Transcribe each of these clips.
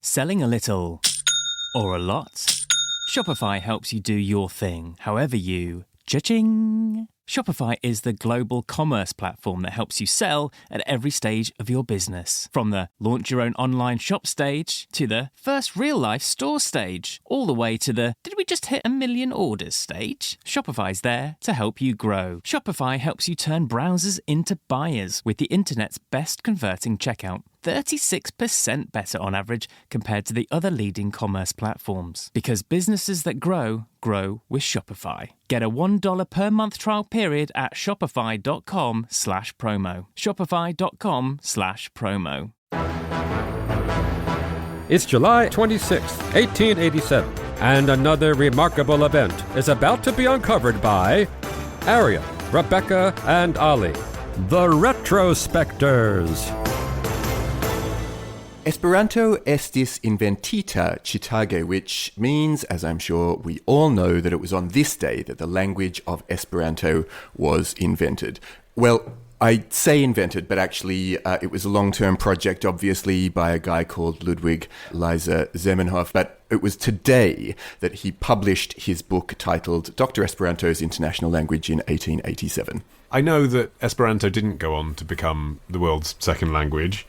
Selling a little or a lot? Shopify helps you do your thing, however you cha-ching. Shopify is the global commerce platform that helps you sell at every stage of your business. From the launch your own online shop stage to the first real-life store stage, all the way to the did we just hit 1 million orders stage? Shopify's there to help you grow. Shopify helps you turn browsers into buyers with the internet's best converting checkout. 36% better on average compared to the other leading commerce platforms. Because businesses that grow, grow with Shopify. Get a $1 per month trial period at shopify.com/promo. Shopify.com/promo. It's July 26, 1887, and another remarkable event is about to be uncovered by Arion, Rebecca, and Olly, the Retrospectors. Esperanto estis inventita ĉitage, which means, as I'm sure we all know, that it was on this day that the language of Esperanto was invented. Well, I say invented, but actually it was a long-term project, obviously, by a guy called Ludwig Leiser Zemenhoff. But it was today that he published his book titled Dr. Esperanto's International Language in 1887. I know that Esperanto didn't go on to become the world's second language,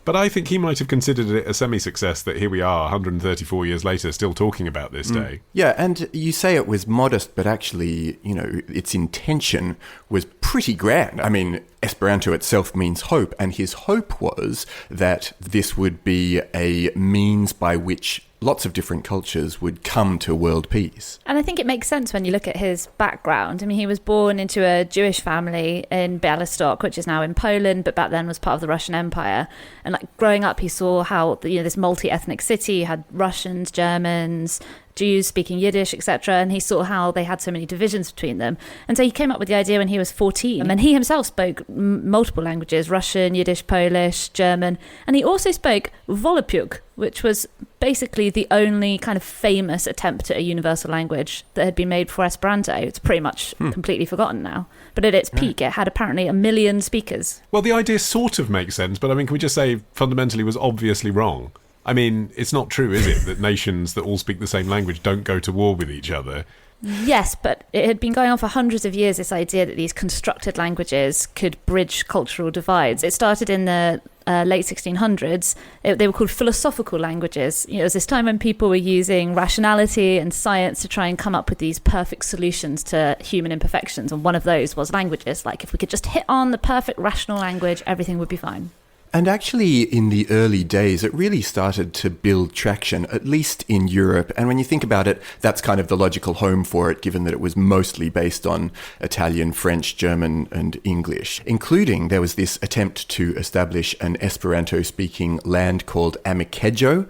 but I think he might have considered it a semi-success that here we are, 134 years later, still talking about this day. Yeah, and you say it was modest, but actually, you know, its intention was pretty grand. I mean, Esperanto itself means hope, and his hope was that this would be a means by which lots of different cultures would come to world peace. And I think it makes sense when you look at his background. I mean, he was born into a Jewish family in Białystok, which is now in Poland, but back then was part of the Russian Empire. And like growing up, he saw how this multi-ethnic city had Russians, Germans, Jews speaking Yiddish, etc. And he saw how they had so many divisions between them. And so he came up with the idea when he was 14. And he himself spoke multiple languages, Russian, Yiddish, Polish, German. And he also spoke Volapük, which was basically the only kind of famous attempt at a universal language that had been made for Esperanto. It's pretty much completely forgotten now. But at its peak, it had apparently 1 million speakers. Well, the idea sort of makes sense, but I mean, can we just say fundamentally was obviously wrong? I mean, it's not true, is it, that nations that all speak the same language don't go to war with each other? Yes, but it had been going on for hundreds of years, this idea that these constructed languages could bridge cultural divides. It started in the late 1600s. They were called philosophical languages. You know, it was this time when people were using rationality and science to try and come up with these perfect solutions to human imperfections. And one of those was languages. Like, if we could just hit on the perfect rational language, everything would be fine. And actually, in the early days, it really started to build traction, at least in Europe. And when you think about it, that's kind of the logical home for it, given that it was mostly based on Italian, French, German, and English. Including, there was this attempt to establish an Esperanto-speaking land called Amikejo,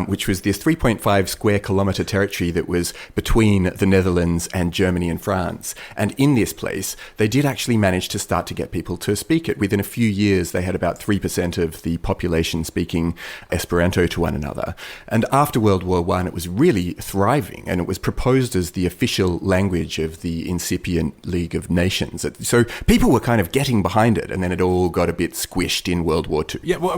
which was this 3.5 square kilometre territory that was between the Netherlands and Germany and France. And in this place, they did actually manage to start to get people to speak it. Within a few years, they had about 3% of the population speaking Esperanto to one another. And after World War I, it was really thriving, and it was proposed as the official language of the incipient League of Nations. So people were kind of getting behind it, and then it all got a bit squished in World War II. Yeah, well, I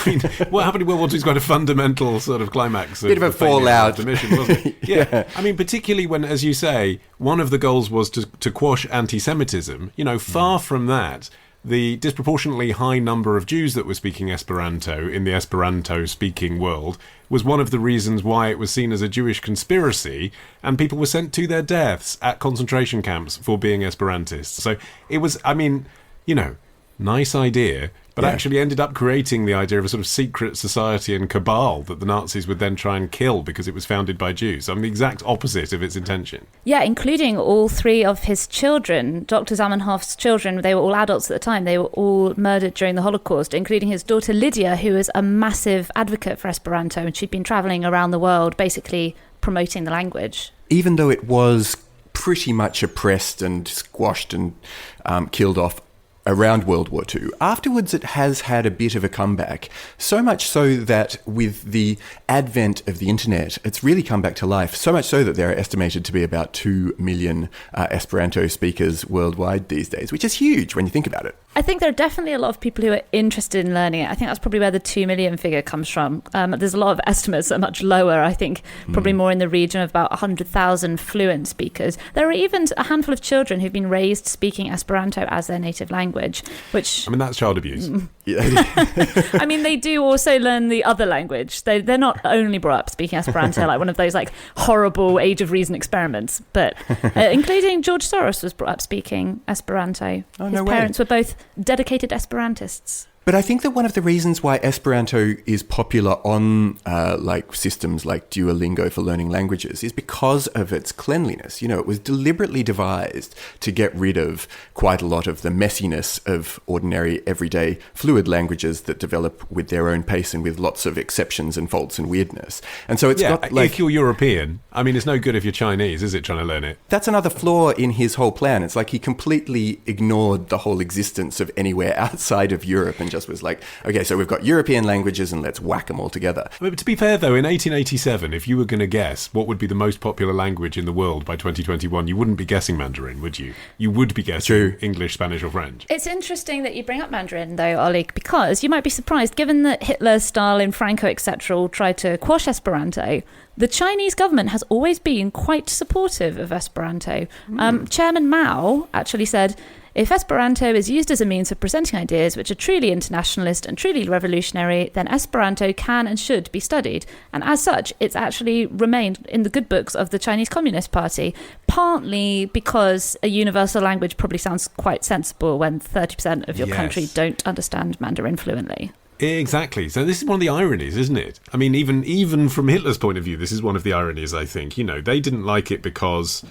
mean, what happened in World War II is quite a fundamental sort of climax. Bit of a fallout. Mission, wasn't it? Yeah. I mean, particularly when, as you say, one of the goals was to quash anti-Semitism. You know, far from that, the disproportionately high number of Jews that were speaking Esperanto in the Esperanto-speaking world was one of the reasons why it was seen as a Jewish conspiracy, and people were sent to their deaths at concentration camps for being Esperantists. So it was, I mean, you know, nice idea, but actually ended up creating the idea of a sort of secret society and cabal that the Nazis would then try and kill because it was founded by Jews. I mean, the exact opposite of its intention. Yeah, including all 3 of his children. Dr. Zamenhof's children, they were all adults at the time. They were all murdered during the Holocaust, including his daughter Lydia, who was a massive advocate for Esperanto, and she'd been travelling around the world basically promoting the language. Even though it was pretty much oppressed and squashed and killed off around World War II. Afterwards, it has had a bit of a comeback, so much so that with the advent of the internet, it's really come back to life, so much so that there are estimated to be about 2 million Esperanto speakers worldwide these days, which is huge when you think about it. I think there are definitely a lot of people who are interested in learning it. I think that's probably where the 2 million figure comes from. There's a lot of estimates that are much lower, I think, probably more in the region of about 100,000 fluent speakers. There are even a handful of children who've been raised speaking Esperanto as their native language, which... I mean, that's child abuse. I mean, they do also learn the other language. They're not only brought up speaking Esperanto, like one of those like horrible Age of Reason experiments, but including George Soros was brought up speaking Esperanto. His parents were both dedicated Esperantists. But I think that one of the reasons why Esperanto is popular on like systems like Duolingo for learning languages is because of its cleanliness. You know, it was deliberately devised to get rid of quite a lot of the messiness of ordinary, everyday, fluid languages that develop with their own pace and with lots of exceptions and faults and weirdness. And so it's got like... if you're European, I mean, it's no good if you're Chinese, is it, trying to learn it? That's another flaw in his whole plan. It's like he completely ignored the whole existence of anywhere outside of Europe and just was like, okay, so we've got European languages and let's whack them all together. But to be fair, though, in 1887, if you were going to guess what would be the most popular language in the world by 2021, you wouldn't be guessing Mandarin, would you? You would be guessing English, Spanish or French. It's interesting that you bring up Mandarin, though, Olly, because you might be surprised, given that Hitler, Stalin, Franco, etc. all tried to quash Esperanto, the Chinese government has always been quite supportive of Esperanto. Chairman Mao actually said, if Esperanto is used as a means of presenting ideas which are truly internationalist and truly revolutionary, then Esperanto can and should be studied. And as such, it's actually remained in the good books of the Chinese Communist Party, partly because a universal language probably sounds quite sensible when 30% of your country don't understand Mandarin fluently. Exactly. So this is one of the ironies, isn't it? I mean, even from Hitler's point of view, this is one of the ironies, I think. You know, they didn't like it because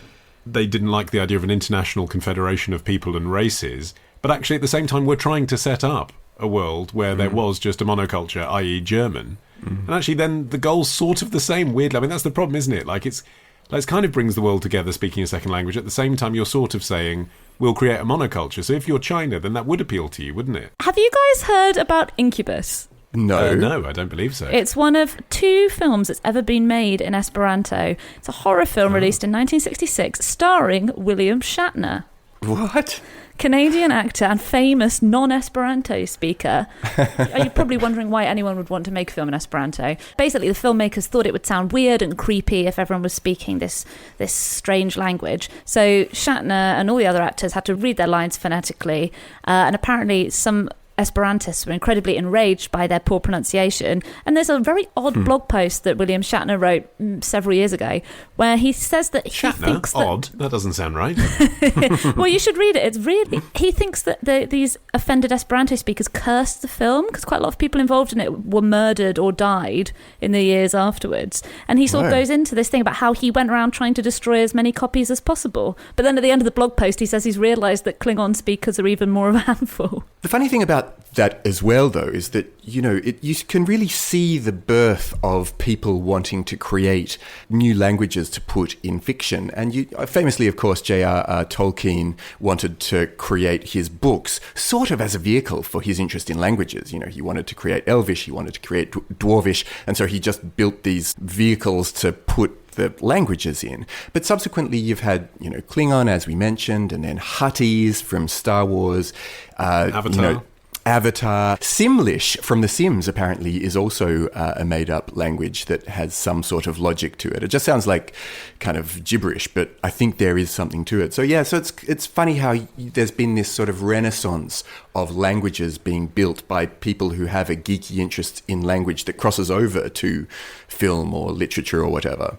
they didn't like the idea of an international confederation of people and races. But actually, at the same time, we're trying to set up a world where there was just a monoculture, i.e. German. And actually, then the goal's sort of the same, weirdly. I mean, that's the problem, isn't it? Like, it kind of brings the world together, speaking a second language. At the same time, you're sort of saying, we'll create a monoculture. So if you're China, then that would appeal to you, wouldn't it? Have you guys heard about Incubus? No. No, I don't believe so. It's one of 2 films that's ever been made in Esperanto. It's a horror film released in 1966 starring William Shatner. What? Canadian actor and famous non-Esperanto speaker. You're probably wondering why anyone would want to make a film in Esperanto. Basically, the filmmakers thought it would sound weird and creepy if everyone was speaking this strange language. So Shatner and all the other actors had to read their lines phonetically, and apparently some Esperantists were incredibly enraged by their poor pronunciation. And there's a very odd blog post that William Shatner wrote several years ago where he says that he thinks that... Odd? That doesn't sound right. Well, you should read it. It's really... He thinks that these offended Esperanto speakers cursed the film because quite a lot of people involved in it were murdered or died in the years afterwards. And he sort of goes into this thing about how he went around trying to destroy as many copies as possible. But then at the end of the blog post, he says he's realised that Klingon speakers are even more of a handful. The funny thing about that as well, though, is that, you know, you can really see the birth of people wanting to create new languages to put in fiction. And famously, of course, J.R.R. Tolkien wanted to create his books sort of as a vehicle for his interest in languages. You know, he wanted to create Elvish, he wanted to create Dwarvish, and so he just built these vehicles to put the languages in. But subsequently you've had, you know, Klingon, as we mentioned, and then Huttese from Star Wars. Avatar. Simlish from The Sims apparently is also a made-up language that has some sort of logic to it. It just sounds like kind of gibberish, but I think there is something to it. So yeah, so it's funny how there's been this sort of renaissance of languages being built by people who have a geeky interest in language that crosses over to film or literature or whatever.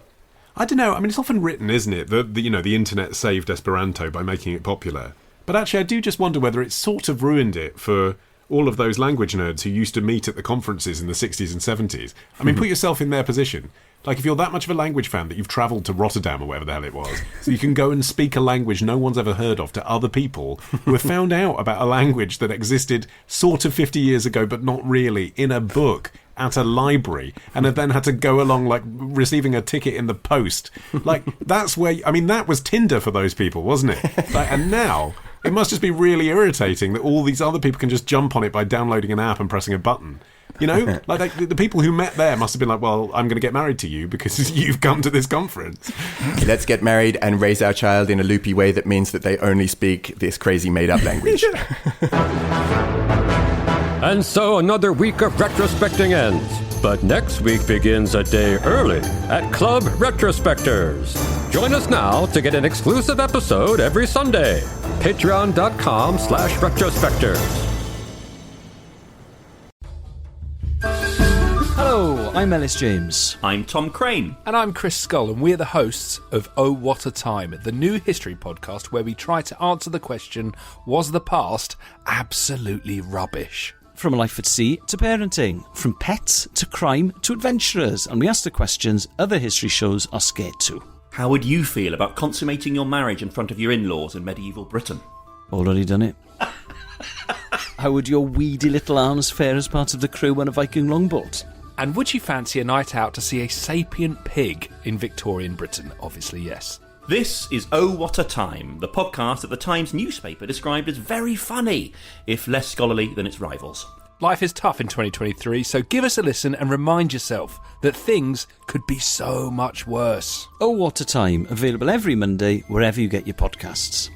I don't know. I mean, it's often written, isn't it, that the internet saved Esperanto by making it popular. But actually, I do just wonder whether it's sort of ruined it for all of those language nerds who used to meet at the conferences in the 60s and 70s. I mean, put yourself in their position. Like, if you're that much of a language fan that you've travelled to Rotterdam or whatever the hell it was, so you can go and speak a language no one's ever heard of to other people who have found out about a language that existed sort of 50 years ago, but not really, in a book at a library, and have then had to go along, like, receiving a ticket in the post. Like, that's where... I mean, that was Tinder for those people, wasn't it? Like, and now... It must just be really irritating that all these other people can just jump on it by downloading an app and pressing a button. You know, like the people who met there must have been like, well, I'm going to get married to you because you've come to this conference. Let's get married and raise our child in a loopy way that means that they only speak this crazy made-up language. And so another week of retrospecting ends. But next week begins a day early at Club Retrospectors. Join us now to get an exclusive episode every Sunday. Patreon.com/retrospectors. Hello, I'm Ellis James. I'm Tom Crane. And I'm Chris Skull, and we're the hosts of Oh What a Time, the new history podcast where we try to answer the question, was the past absolutely rubbish? From life at sea to parenting, from pets to crime to adventurers, and we ask the questions other history shows are scared to. How would you feel about consummating your marriage in front of your in-laws in medieval Britain? Already done it. How would your weedy little arms fare as part of the crew on a Viking longboat? And would you fancy a night out to see a sapient pig in Victorian Britain? Obviously, yes. This is Oh What a Time, the podcast that the Times newspaper described as very funny, if less scholarly than its rivals. Life is tough in 2023, so give us a listen and remind yourself that things could be so much worse. Oh What a Time, available every Monday wherever you get your podcasts.